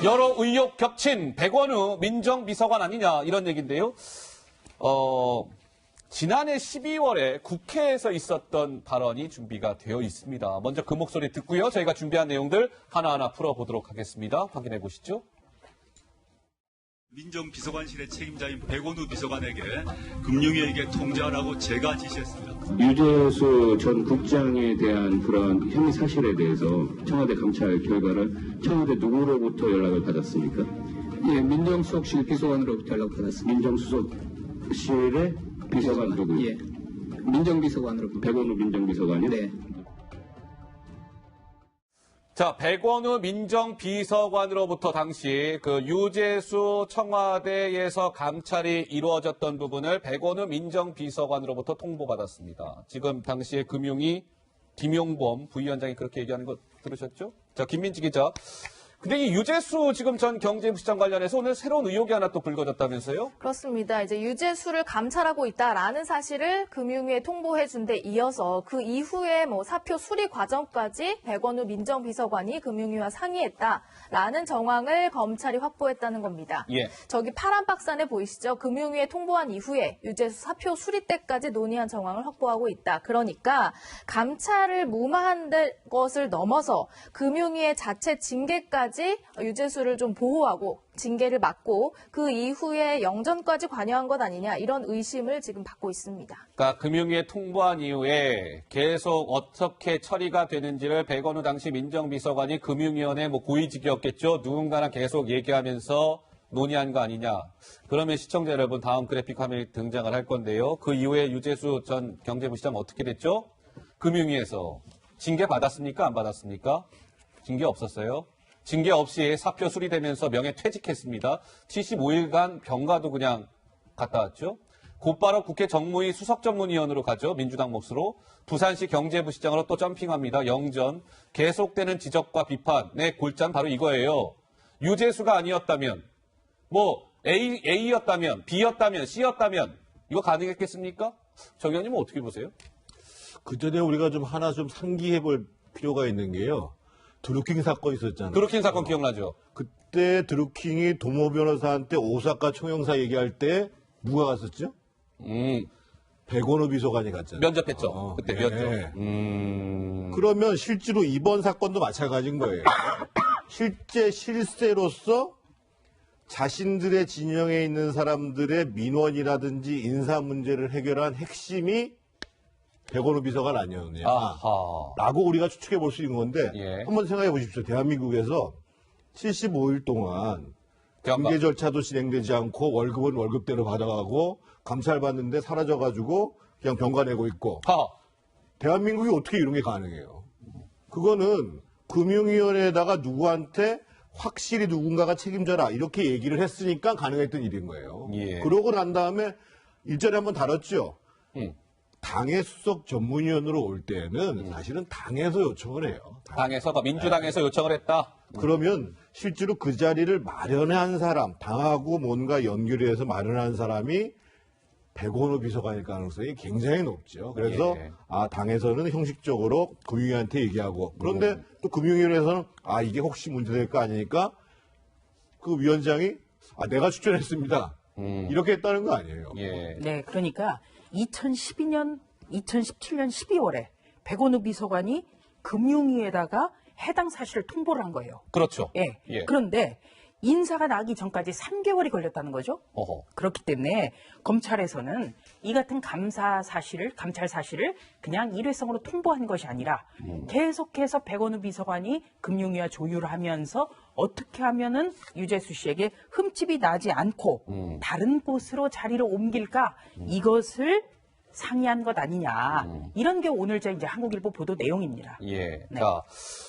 여러 의혹 겹친 백원우 민정비서관 아니냐 이런 얘기인데요. 지난해 12월에 국회에서 있었던 발언이 준비가 되어 있습니다. 먼저 그 목소리 듣고요. 저희가 준비한 내용들 하나하나 풀어보도록 하겠습니다. 확인해 보시죠. 민정비서관실의 책임자인 백원우 비서관에게 금융위에게 통지하라고 제가 지시했습니다. 유재수 전 국장에 대한 그런 혐의 사실에 대해서 청와대 감찰 결과를 청와대 누구로부터 연락을 받았습니까? 예, 민정수석실 비서관으로부터 연락받았습니다. 민정수석실의 비서관 누구요? 예, 민정비서관으로부터. 백원우 민정비서관이요? 네. 자, 백원우 민정비서관으로부터 당시 그 유재수 청와대에서 감찰이 이루어졌던 부분을 백원우 민정비서관으로부터 통보받았습니다. 지금 당시에 금융위 김용범 부위원장이 그렇게 얘기하는 거 들으셨죠? 자, 김민지 기자. 근데 이 유재수 지금 전 경제부시장 관련해서 오늘 새로운 의혹이 하나 또 불거졌다면서요? 그렇습니다. 이제 유재수를 감찰하고 있다라는 사실을 금융위에 통보해준 데 이어서 그 이후에 사표 수리 과정까지 백원우 민정비서관이 금융위와 상의했다라는 정황을 검찰이 확보했다는 겁니다. 예. 저기 파란 박스 안에 보이시죠? 금융위에 통보한 이후에 유재수 사표 수리 때까지 논의한 정황을 확보하고 있다. 그러니까 감찰을 무마한 것을 넘어서 금융위의 자체 징계까지 유재수를 좀 보호하고 징계를 막고 그 이후에 영전까지 관여한 것 아니냐 이런 의심을 지금 받고 있습니다. 그러니까 금융위에 통보한 이후에 계속 어떻게 처리가 되는지를 백원우 당시 민정비서관이 금융위원회 고위직이었겠죠. 누군가랑 계속 얘기하면서 논의한 거 아니냐. 그러면 시청자 여러분 다음 그래픽 화면에 등장을 할 건데요. 그 이후에 유재수 전 경제부시장 어떻게 됐죠? 금융위에서 징계 받았습니까? 안 받았습니까? 징계 없었어요. 징계 없이 사표 수리되면서 명예퇴직했습니다. 75일간 병가도 그냥 갔다 왔죠. 곧바로 국회 정무위 수석전문위원으로 가죠. 민주당 몫으로. 부산시 경제부시장으로 또 점핑합니다. 영전. 계속되는 지적과 비판의 골자는 바로 이거예요. 유재수가 아니었다면, A였다면, B였다면, C였다면 이거 가능했겠습니까? 정 의원님은 어떻게 보세요? 그 전에 우리가 하나 상기해 볼 필요가 있는 게요. 드루킹 사건 있었잖아요. 드루킹 사건 기억나죠? 그때 드루킹이 도모 변호사한테 오사카 총영사 얘기할 때 누가 갔었죠? 백원우 비서관이 갔잖아요. 면접했죠. 그때 면접. 그러면 실제로 이번 사건도 마찬가지인 거예요. 실제 실세로서 자신들의 진영에 있는 사람들의 민원이라든지 인사 문제를 해결한 핵심이 백원우 비서관 아니었느냐 라고 우리가 추측해 볼 수 있는 건데 예. 한번 생각해 보십시오. 대한민국에서 75일 동안 징계 절차도 진행되지 않고 월급은 월급대로 받아가고 감찰받는데 사라져가지고 그냥 병가 내고 있고 대한민국이 어떻게 이런 게 가능해요? 그거는 금융위원회에다가 누구한테 확실히 누군가가 책임져라 이렇게 얘기를 했으니까 가능했던 일인 거예요. 예. 그러고 난 다음에 일전에 한번 다뤘죠. 당의 수석 전문위원으로 올 때는 사실은 당에서 요청을 해요. 당에서, 민주당에서 요청을 했다. 그러면 실제로 그 자리를 마련한 사람, 당하고 뭔가 연결이 해서 마련한 사람이 백원우 비서관일 가능성이 굉장히 높죠. 그래서 예. 당에서는 형식적으로 금융위한테 얘기하고 그런데 또 금융위원회에서는 이게 혹시 문제될 거 아니니까 그 위원장이 내가 추천했습니다. 이렇게 했다는 거 아니에요. 예. 네, 그러니까 2017년 12월에 백원우 비서관이 금융위에다가 해당 사실을 통보를 한 거예요. 그렇죠. 예. 예. 그런데 인사가 나기 전까지 3개월이 걸렸다는 거죠. 어허. 그렇기 때문에 검찰에서는 이 같은 감찰 사실을 그냥 일회성으로 통보한 것이 아니라 계속해서 백원우 비서관이 금융위와 조율을 하면서 어떻게 하면은 유재수 씨에게 흠집이 나지 않고 다른 곳으로 자리를 옮길까 이것을 상의한 것 아니냐. 이런 게 오늘 이제 한국일보 보도 내용입니다. 예. 네. 자,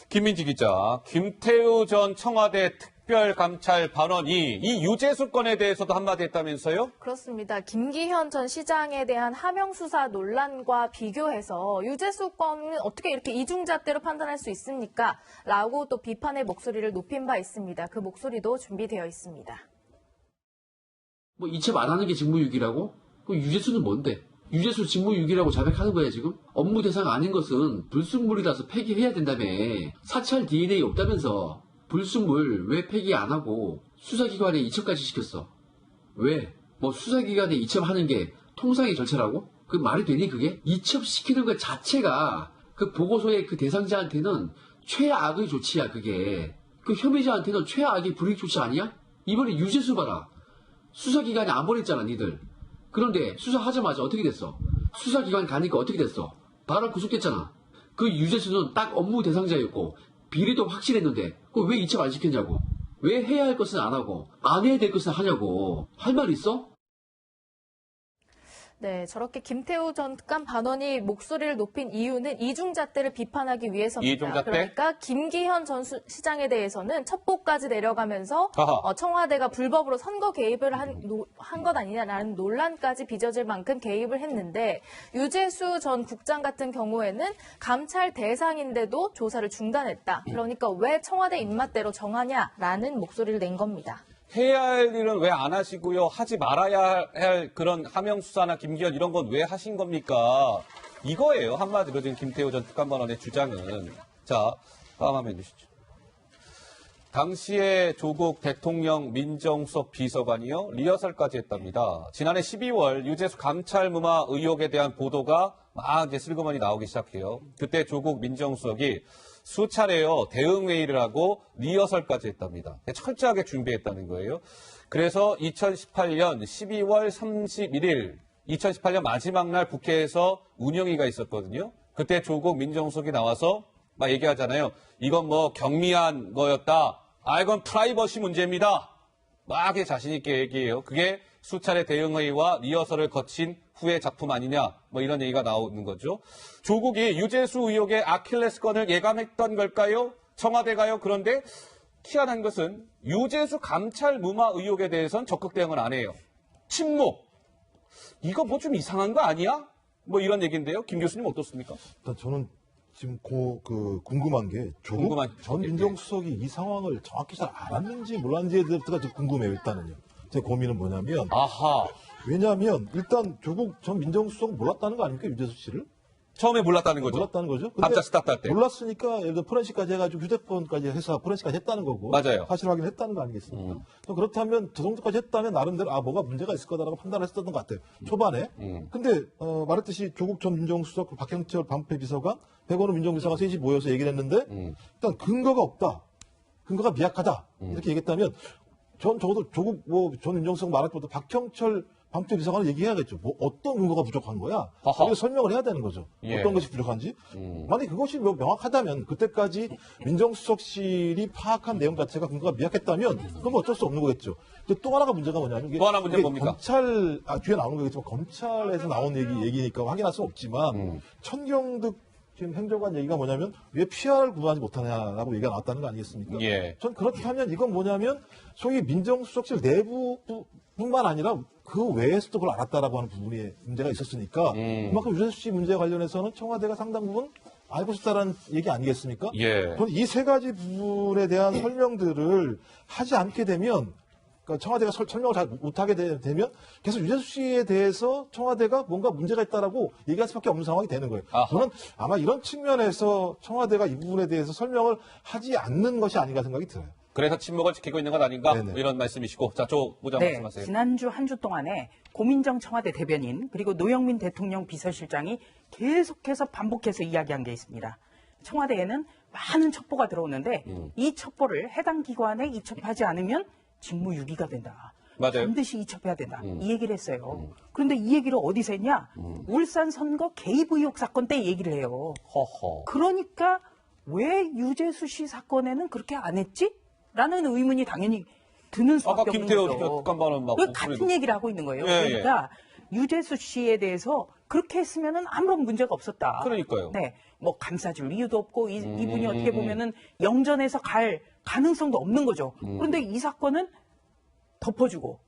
김민지 기자. 김태우 전 청와대 특별감찰 발언이 이 유재수 건에 대해서도 한마디 했다면서요? 그렇습니다. 김기현 전 시장에 대한 하명 수사 논란과 비교해서 유재수 건은 어떻게 이렇게 이중잣대로 판단할 수 있습니까? 라고 또 비판의 목소리를 높인 바 있습니다. 그 목소리도 준비되어 있습니다. 이체 말하는 게 직무유기라고? 그 유재수는 뭔데? 유재수 직무유기라고 자백하는 거야 지금? 업무 대상 아닌 것은 불순물이라서 폐기해야 된다며. 사찰 DNA 없다면서. 불순물 왜 폐기 안 하고 수사기관에 이첩까지 시켰어? 왜? 뭐 수사기관에 이첩하는 게 통상의 절차라고? 그 말이 되니 그게? 이첩시키는 것 자체가 그 보고서의 그 대상자한테는 최악의 조치야 그게. 그 혐의자한테는 최악의 불이익 조치 아니야? 이번에 유재수 봐라. 수사기관에 안 보냈잖아 니들. 그런데 수사하자마자 어떻게 됐어? 수사기관 가니까 어떻게 됐어? 바로 구속됐잖아. 그 유재수는 딱 업무 대상자였고 비리도 확실했는데 그거 왜 이첩 안 시켰냐고. 왜 해야 할 것은 안 하고 안 해야 될 것은 하냐고. 할 말 있어? 네, 저렇게 김태우 전 특감 반원이 목소리를 높인 이유는 이중잣대를 비판하기 위해서입니다. 이중잣대? 그러니까 김기현 전 시장에 대해서는 첩보까지 내려가면서 청와대가 불법으로 선거 개입을 한 것 아니냐라는 논란까지 빚어질 만큼 개입을 했는데 유재수 전 국장 같은 경우에는 감찰 대상인데도 조사를 중단했다. 그러니까 왜 청와대 입맛대로 정하냐라는 목소리를 낸 겁니다. 해야 할 일은 왜 안 하시고요. 하지 말아야 할 그런 하명수사나 김기현 이런 건 왜 하신 겁니까? 이거예요. 한마디로 지금 김태우 전 특감반원의 주장은. 자, 다음 화면 주시죠. 당시에 조국 대통령 민정수석 비서관이요. 리허설까지 했답니다. 지난해 12월 유재수 감찰 무마 의혹에 대한 보도가 막 이제 슬그머니 나오기 시작해요. 그때 조국 민정수석이 수차례요 대응회의를 하고 리허설까지 했답니다. 철저하게 준비했다는 거예요. 그래서 2018년 12월 31일 2018년 마지막 날 국회에서 운영위가 있었거든요. 그때 조국 민정수석이 나와서 막 얘기하잖아요. 이건 뭐 경미한 거였다. 아 이건 프라이버시 문제입니다. 막 자신 있게 얘기해요. 그게 수차례 대응회의와 리허설을 거친 후의 작품 아니냐 뭐 이런 얘기가 나오는 거죠. 조국이 유재수 의혹의 아킬레스건을 예감했던 걸까요? 청와대가요? 그런데 희한한 것은 유재수 감찰 무마 의혹에 대해서는 적극 대응을 안 해요. 침묵. 이거 뭐 좀 이상한 거 아니야? 뭐 이런 얘기인데요. 김 교수님 어떻습니까? 일단 저는 지금 궁금한 게 조국 전 민정수석이 이 상황을 정확히 잘 알았는지 몰랐는지에 대해서가 좀 궁금해요. 일단은요. 제 고민은 뭐냐면 왜냐하면 일단 조국 전 민정수석은 몰랐다는 거 아닙니까? 유재수 씨를? 처음에 몰랐다는 거죠. 몰랐다는 거죠. 감찰 스타트할 때. 몰랐으니까 예를 들어 포렌식까지 해가지고 휴대폰까지 해서 포렌식까지 했다는 거고. 맞아요. 사실 확인했다는 거 아니겠습니까? 그렇다면 저 정도까지 했다면 나름대로 뭐가 문제가 있을 거다라고 판단을 했었던 것 같아요. 초반에. 근데 말했듯이 조국 전 민정수석, 박형철 반부패 비서관, 백원우 민정비서관 셋이 모여서 얘기를 했는데 일단 근거가 없다. 근거가 미약하다. 이렇게 얘기했다면 전 적어도 조국 전 민정수석 말할 때부터 박형철 반부패 비서관을 얘기해야겠죠. 뭐 어떤 근거가 부족한 거야? 거기서 설명을 해야 되는 거죠. 예. 어떤 것이 부족한지. 만약에 그것이 명확하다면 그때까지 민정수석실이 파악한 내용 자체가 근거가 미약했다면 그건 어쩔 수 없는 거겠죠. 또 하나가 문제가 뭐냐면 또 하나 문제가 뭡니까? 검찰 뒤에 나오는 거겠지만 검찰에서 나온 얘기니까 확인할 수 없지만 천경득 지금 행정관 얘기가 뭐냐면 왜 PR을 구하지 못하냐라고 얘기가 나왔다는 거 아니겠습니까? 예. 전 그렇다면 이건 뭐냐면 소위 민정수석실 내부뿐만 아니라 그 외에서도 그걸 알았다라고 하는 부분에 문제가 있었으니까 그만큼 유재수 씨 문제에 관련해서는 청와대가 상당 부분 알고 있다는 얘기 아니겠습니까? 예. 저는 이 세 가지 부분에 대한 설명들을 하지 않게 되면 그러니까 청와대가 설명을 잘 못하게 되면 계속 유재수 씨에 대해서 청와대가 뭔가 문제가 있다라고 얘기할 수밖에 없는 상황이 되는 거예요. 저는 아마 이런 측면에서 청와대가 이 부분에 대해서 설명을 하지 않는 것이 아닌가 생각이 들어요. 그래서 침묵을 지키고 있는 것 아닌가? 네네. 이런 말씀이시고. 자, 조 부장 말씀하세요. 지난주 한 주 동안에 고민정 청와대 대변인 그리고 노영민 대통령 비서실장이 계속해서 반복해서 이야기한 게 있습니다. 청와대에는 많은 첩보가 들어오는데 이 첩보를 해당 기관에 이첩하지 않으면 직무유기가 된다. 맞아요. 반드시 이첩해야 된다. 이 얘기를 했어요. 그런데 이 얘기를 어디서 했냐? 울산 선거 개입 의혹 사건 때 얘기를 해요. 허허. 그러니까 왜 유재수 씨 사건에는 그렇게 안 했지? 라는 의문이 당연히 드는 수밖에 아까 없는 김태호 거죠. 특감반은 막 같은 얘기를 하고 있는 거예요. 예, 그러니까 유재수 씨에 대해서 그렇게 했으면은 아무런 문제가 없었다. 그러니까요. 네, 뭐 감싸줄 이유도 없고 이분이 어떻게 보면은 영전에서 갈 가능성도 없는 거죠. 그런데 이 사건은 덮어주고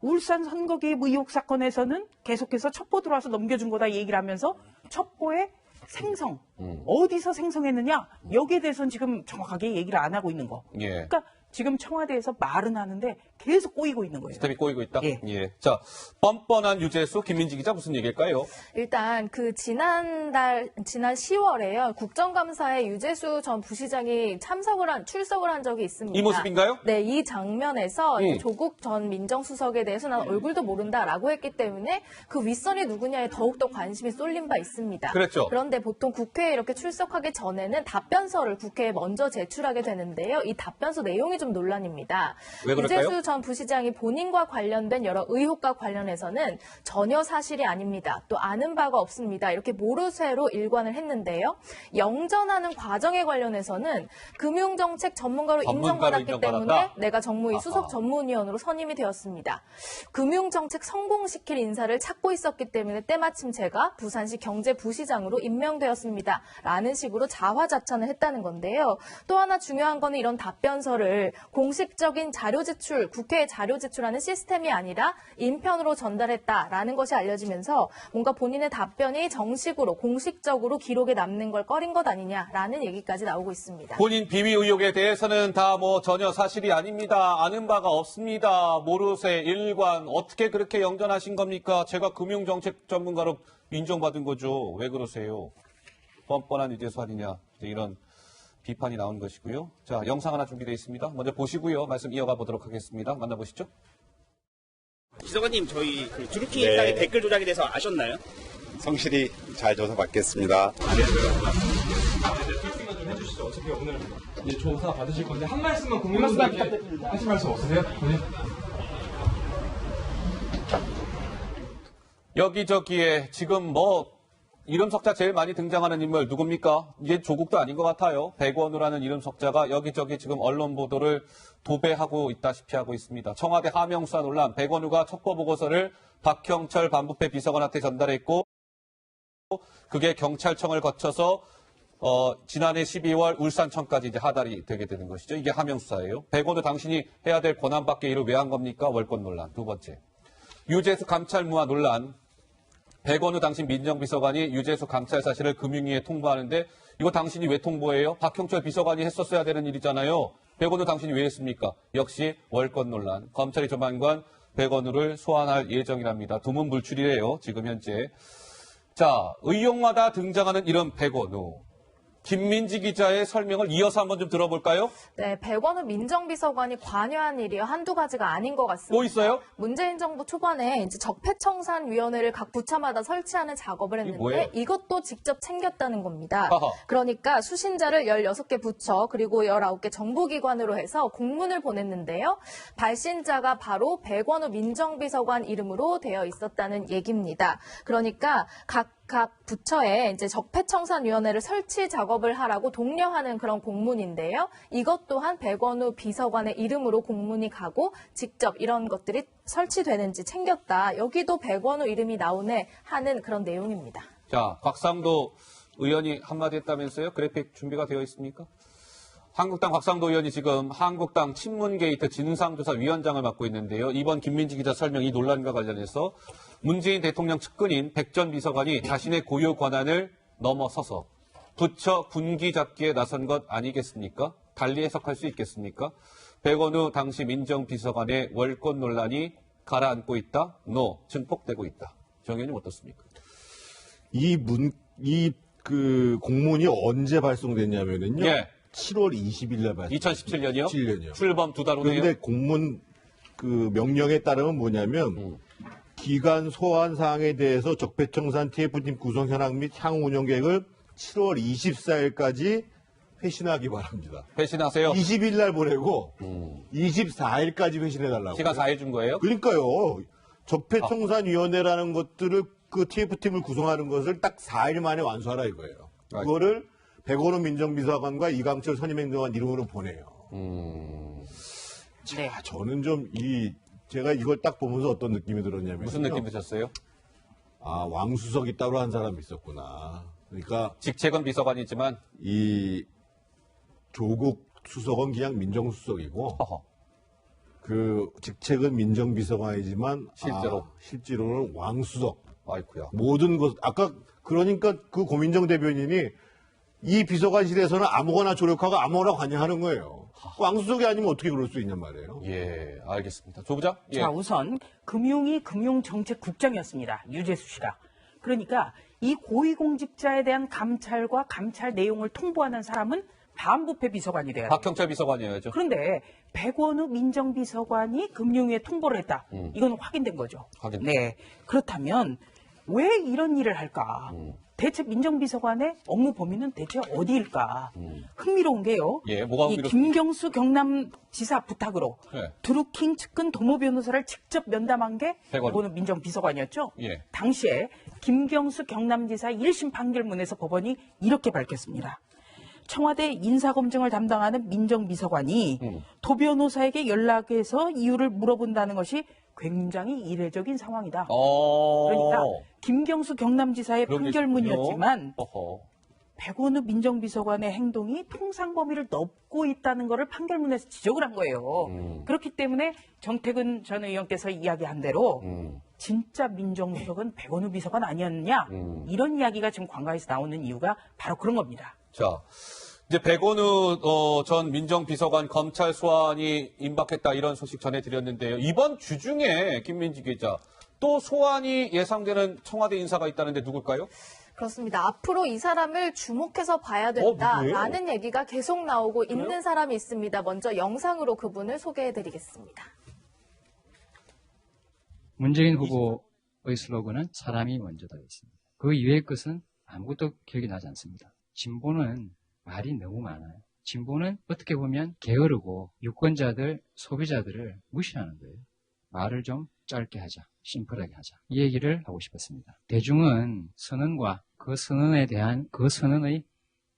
울산 선거 개입 의혹 사건에서는 계속해서 첩보 들어와서 넘겨준 거다 얘기를 하면서 첩보의 생성, 어디서 생성했느냐 여기에 대해서는 지금 정확하게 얘기를 안 하고 있는 거. 예. 그러니까 지금 청와대에서 말은 하는데 계속 꼬이고 있는 거예요. 스텝이 꼬이고 있다? 예. 자, 뻔뻔한 유재수, 김민지 기자 무슨 얘기일까요? 일단 지난 10월에요. 국정감사에 유재수 전 부시장이 출석을 한 적이 있습니다. 이 모습인가요? 네, 이 장면에서 이제 조국 전 민정수석에 대해서 난 얼굴도 모른다라고 했기 때문에 그 윗선이 누구냐에 더욱더 관심이 쏠린 바 있습니다. 그랬죠. 그런데 보통 국회에 이렇게 출석하기 전에는 답변서를 국회에 먼저 제출하게 되는데요. 이 답변서 내용이 좀 논란입니다. 왜 그럴까요? 유재수 전 부시장이 본인과 관련된 여러 의혹과 관련해서는 전혀 사실이 아닙니다. 또 아는 바가 없습니다. 이렇게 모르쇠로 일관을 했는데요. 영전하는 과정에 관련해서는 금융정책 전문가로 인정받았기 때문에 내가 정무위 수석 전문위원으로 선임이 되었습니다. 금융정책 성공시킬 인사를 찾고 있었기 때문에 때마침 제가 부산시 경제부시장으로 임명되었습니다. 라는 식으로 자화자찬을 했다는 건데요. 또 하나 중요한 거는 이런 답변서를 공식적인 자료 제출, 국회에 자료 제출하는 시스템이 아니라 인편으로 전달했다라는 것이 알려지면서 뭔가 본인의 답변이 정식으로 공식적으로 기록에 남는 걸 꺼린 것 아니냐라는 얘기까지 나오고 있습니다. 본인 비위 의혹에 대해서는 다 전혀 사실이 아닙니다. 아는 바가 없습니다. 모르쇠, 일관, 어떻게 그렇게 영전하신 겁니까? 제가 금융정책 전문가로 인정받은 거죠. 왜 그러세요? 뻔뻔한 유재수 아니냐. 이런 비판이 나온 것이고요. 자, 영상 하나 준비되어 있습니다. 먼저 보시고요. 말씀 이어가 보도록 하겠습니다. 만나보시죠. 비서관님, 저희 드루킹 일당의 댓글 조작에 대해서 아셨나요? 성실히 잘 조사받겠습니다. 브리핑만 좀 해주시죠. 어차피 오늘 이제 조사 받으실 건데 한 말씀만 국민분들께 하실 말씀 없으세요? 네. 여기저기에 지금 이름 석자 제일 많이 등장하는 인물 누굽니까? 이게 조국도 아닌 것 같아요. 백원우라는 이름 석자가 여기저기 지금 언론 보도를 도배하고 있다시피 하고 있습니다. 청와대 하명수사 논란, 백원우가 첩보보고서를 박형철 반부패 비서관한테 전달했고 그게 경찰청을 거쳐서 지난해 12월 울산청까지 이제 하달이 되게 되는 것이죠. 이게 하명수사예요. 백원우 당신이 해야 될 권한 밖의 일을 왜 한 겁니까? 월권 논란. 두 번째. 유재수 감찰무화 논란. 백원우 당신 민정비서관이 유재수 감찰 사실을 금융위에 통보하는데 이거 당신이 왜 통보해요? 박형철 비서관이 했었어야 되는 일이잖아요. 백원우 당신이 왜 했습니까? 역시 월권 논란. 검찰이 조만간 백원우를 소환할 예정이랍니다. 두문불출이래요. 지금 현재. 자, 의혹마다 등장하는 이런 백원우. 김민지 기자의 설명을 이어서 한번 좀 들어볼까요? 네, 백원우 민정비서관이 관여한 일이 한두 가지가 아닌 것 같습니다. 뭐 있어요? 문재인 정부 초반에 이제 적폐청산위원회를 각 부처마다 설치하는 작업을 했는데 이것도 직접 챙겼다는 겁니다. 아하. 그러니까 수신자를 16개 부처 그리고 19개 정부기관으로 해서 공문을 보냈는데요. 발신자가 바로 백원우 민정비서관 이름으로 되어 있었다는 얘기입니다. 그러니까 각 부처에 이제 적폐청산위원회를 설치 작업을 하라고 독려하는 그런 공문인데요. 이것 또한 백원우 비서관의 이름으로 공문이 가고 직접 이런 것들이 설치되는지 챙겼다. 여기도 백원우 이름이 나오네 하는 그런 내용입니다. 자, 곽상도 의원이 한마디 했다면서요? 그래픽 준비가 되어 있습니까? 한국당 곽상도 의원이 지금 한국당 친문게이트 진상조사위원장을 맡고 있는데요. 이번 김민지 기자 설명 이 논란과 관련해서 문재인 대통령 측근인 백 전 비서관이 자신의 고유 권한을 넘어서서 부처 분기 잡기에 나선 것 아니겠습니까? 달리 해석할 수 있겠습니까? 백원우 당시 민정비서관의 월권 논란이 가라앉고 있다? 증폭되고 있다. 정 의원님 어떻습니까? 그 공문이 언제 발송됐냐면요. 예. 7월 20일 날 발송. 2017년이요? 17년이요. 출범 2달 후네요. 그런데 공문 그 명령에 따르면 뭐냐면 기간 소환 사항에 대해서 적폐청산 TF팀 구성 현황 및 향후 운영 계획을 7월 24일까지 회신하기 바랍니다. 회신하세요? 20일 날 보내고 24일까지 회신해달라고. 시간 4일 준 거예요? 그러니까요. 적폐청산위원회라는 것들을 그 TF팀을 구성하는 것을 딱 4일 만에 완수하라 이거예요. 그거를 백원우 민정비서관과 이강철 선임행정관 이름으로 보내요. 자, 저는 제가 이걸 딱 보면서 어떤 느낌이 들었냐면. 무슨 느낌 드셨어요? 아, 왕수석이 따로 한 사람이 있었구나. 그러니까. 직책은 비서관이지만. 이 조국 수석은 그냥 민정수석이고. 그 직책은 민정비서관이지만. 실제로는 왕수석. 아이쿠야. 모든 것, 그러니까 그 고민정 대변인이 이 비서관실에서는 아무거나 조력하고 아무거나 관여하는 거예요. 왕수석이 아니면 어떻게 그럴 수 있냔 말이에요. 예, 알겠습니다. 조 부장? 예. 자, 우선 금융위 금융정책국장이었습니다. 유재수 씨가. 그러니까 이 고위공직자에 대한 감찰과 감찰 내용을 통보하는 사람은 반부패 비서관이 돼야 돼요. 박형철 비서관이어야죠. 그런데 백원우 민정비서관이 금융위에 통보를 했다. 이건 확인된 거죠. 확인. 네. 그렇다면 왜 이런 일을 할까? 대체 민정비서관의 업무 범위는 대체 어디일까? 흥미로운 게요. 예, 뭐가 이 흥미롭습니까? 김경수 경남지사 부탁으로 네. 드루킹 측근 도모 변호사를 직접 면담한 게 백원우. 백원우 민정비서관이었죠. 예. 당시에 김경수 경남지사 1심 판결문에서 법원이 이렇게 밝혔습니다. 청와대 인사검증을 담당하는 민정비서관이 도 변호사에게 연락해서 이유를 물어본다는 것이 굉장히 이례적인 상황이다. 그러니까 김경수 경남지사의 그런 게 판결문이었지만 있군요. 어허. 백원우 민정비서관의 행동이 통상 범위를 넘고 있다는 것을 판결문에서 지적을 한 거예요. 그렇기 때문에 정태근 전 의원께서 이야기한 대로 진짜 민정수석은 백원우 비서관 아니었냐 이런 이야기가 지금 관가에서 나오는 이유가 바로 그런 겁니다. 자, 이제 백원우 전 민정비서관 검찰 소환이 임박했다 이런 소식 전해드렸는데요. 이번 주 중에 김민지 기자 또 소환이 예상되는 청와대 인사가 있다는데 누굴까요? 그렇습니다. 앞으로 이 사람을 주목해서 봐야 된다라는 얘기가 계속 나오고 있는 사람이 있습니다. 먼저 영상으로 그분을 소개해드리겠습니다. 문재인 후보의 슬로건은 사람이 먼저다 있습니다. 그 이외의 것은 아무것도 기억이 나지 않습니다. 진보는 말이 너무 많아요. 진보는 어떻게 보면 게으르고 유권자들, 소비자들을 무시하는 거예요. 말을 좀 짧게 하자, 심플하게 하자. 이 얘기를 하고 싶었습니다. 대중은 선언과 그 선언에 대한 그 선언의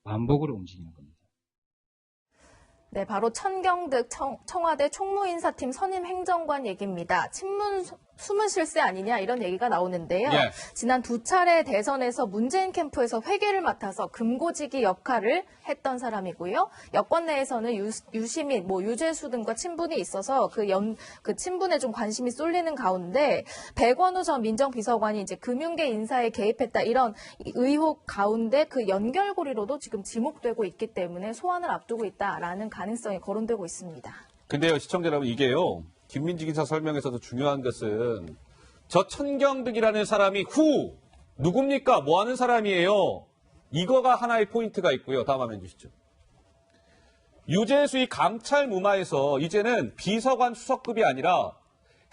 반복으로 움직이는 겁니다. 네, 바로 천경득 청와대 총무인사팀 선임 행정관 얘기입니다. 친문 숨은 실세 아니냐 이런 얘기가 나오는데요. 예. 지난 두 차례 대선에서 문재인 캠프에서 회계를 맡아서 금고지기 역할을 했던 사람이고요. 여권 내에서는 유시민, 유재수 등과 친분이 있어서 그 친분에 좀 관심이 쏠리는 가운데 백원우 전 민정비서관이 이제 금융계 인사에 개입했다 이런 의혹 가운데 그 연결고리로도 지금 지목되고 있기 때문에 소환을 앞두고 있다라는 가능성이 거론되고 있습니다. 근데요, 시청자 여러분, 이게요. 김민지 기자 설명에서도 중요한 것은 저 천경득이라는 사람이 누굽니까? 뭐 하는 사람이에요? 이거가 하나의 포인트가 있고요. 다음 화면 주시죠. 유재수의 감찰 무마에서 이제는 비서관 수석급이 아니라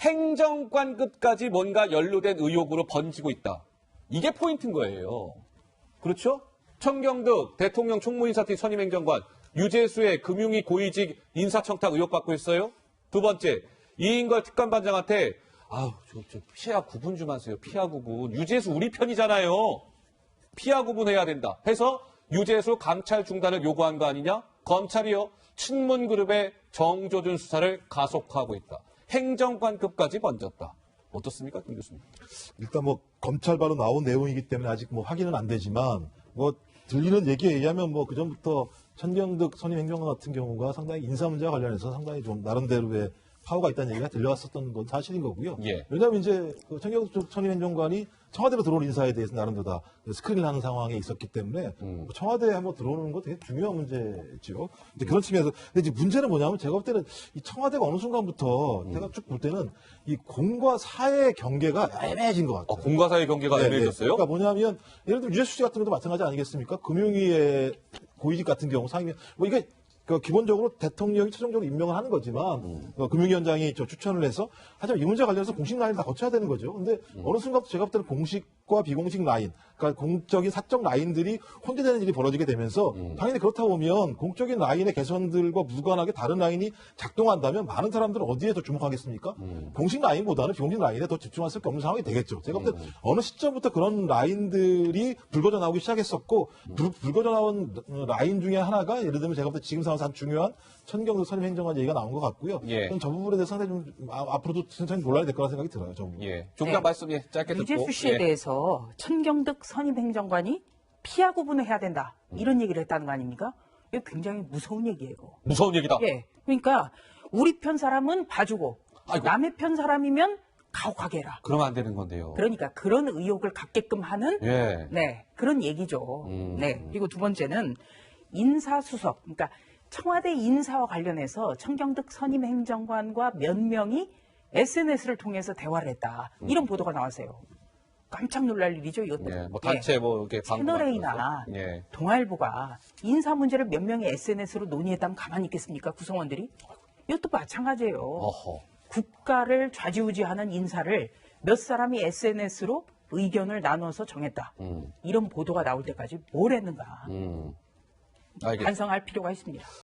행정관급까지 뭔가 연루된 의혹으로 번지고 있다. 이게 포인트인 거예요. 그렇죠? 천경득 대통령 총무인사팀 선임행정관, 유재수의 금융위 고위직 인사청탁 의혹 받고 있어요. 두 번째, 이인걸 특감반장한테 저 피하 구분 좀 하세요. 피하 구분. 유재수 우리 편이잖아요. 피하 구분해야 된다. 해서 유재수 감찰 중단을 요구한 거 아니냐? 검찰이요. 친문그룹의 정조준 수사를 가속화하고 있다. 행정관급까지 번졌다. 어떻습니까, 김 교수님? 일단 검찰바로 나온 내용이기 때문에 아직 확인은 안 되지만 들리는 얘기에 의하면 그전부터 천경득 선임행정관 같은 경우가 상당히 인사 문제와 관련해서 상당히 좀 나름대로의 파워가 있다는 얘기가 들려왔었던 건 사실인 거고요. 예. 왜냐하면 이제 천경득 선임행정관이 청와대로 들어온 인사에 대해서 나름대로 다 스크린을 하는 상황에 있었기 때문에 청와대에 한번 들어오는 건 되게 중요한 문제죠. 이제 그런 측면에서 근데 이제 문제는 뭐냐면 제가 볼 때는 이 청와대가 어느 순간부터 제가 쭉 볼 때는 이 공과 사의 경계가 애매해진 것 같아요. 공과 사의 경계가 애매해졌어요? 그러니까 뭐냐면 예를 들면 유재수 씨 같은 경우도 마찬가지 아니겠습니까? 금융위의 고위직 같은 경우 상임위 이게 기본적으로 대통령이 최종적으로 임명을 하는 거지만 금융위원장이 추천을 해서 하지만 이 문제 관련해서 공식 라인을 다 거쳐야 되는 거죠. 근데 어느 순간부터 제가 볼 때는 공식과 비공식 라인, 그러니까 공적인 사적 라인들이 혼재되는 일이 벌어지게 되면서 당연히 그렇다 보면 공적인 라인의 개선들과 무관하게 다른 라인이 작동한다면 많은 사람들은 어디에 더 주목하겠습니까? 공식 라인보다는 비공식 라인에 더 집중할 수밖에 없는 상황이 되겠죠. 제가 볼 때 어느 시점부터 그런 라인들이 불거져 나오기 시작했었고 불거져 나온 라인 중에 하나가 예를 들면 제가 볼 때 지금 상황에서 한 중요한 천경득 선임행정관 얘기가 나온 것 같고요. 예. 저 부분에 대해서 상당히 좀 앞으로도 천천히 놀라야 될 거라 생각이 들어요. 저 부분. 예. 조금 말씀 짧게 듣고. 유재수 씨에 대해서 천경득 선임행정관이 피하 구분을 해야 된다. 이런 얘기를 했다는 거 아닙니까? 이거 굉장히 무서운 얘기예요. 무서운 얘기다. 예. 그러니까 우리 편 사람은 봐주고 남의 편 사람이면 가혹하게 해라. 그러면 안 되는 건데요. 그러니까 그런 의혹을 갖게끔 하는 예. 그런 얘기죠. 네. 그리고 두 번째는 인사수석, 그러니까 청와대 인사와 관련해서 청경득 선임 행정관과 몇 명이 SNS를 통해서 대화를 했다. 이런 보도가 나왔어요. 깜짝 놀랄 일이죠, 이것도. 예, 뭐 단체 뭐 이렇게 채널A나 예. 동아일보가 인사 문제를 몇 명이 SNS로 논의했다면 가만히 있겠습니까? 구성원들이? 이것도 마찬가지예요. 어허. 국가를 좌지우지하는 인사를 몇 사람이 SNS로 의견을 나눠서 정했다. 이런 보도가 나올 때까지 뭘 했는가. 알겠습니다. 반성할 필요가 있습니다.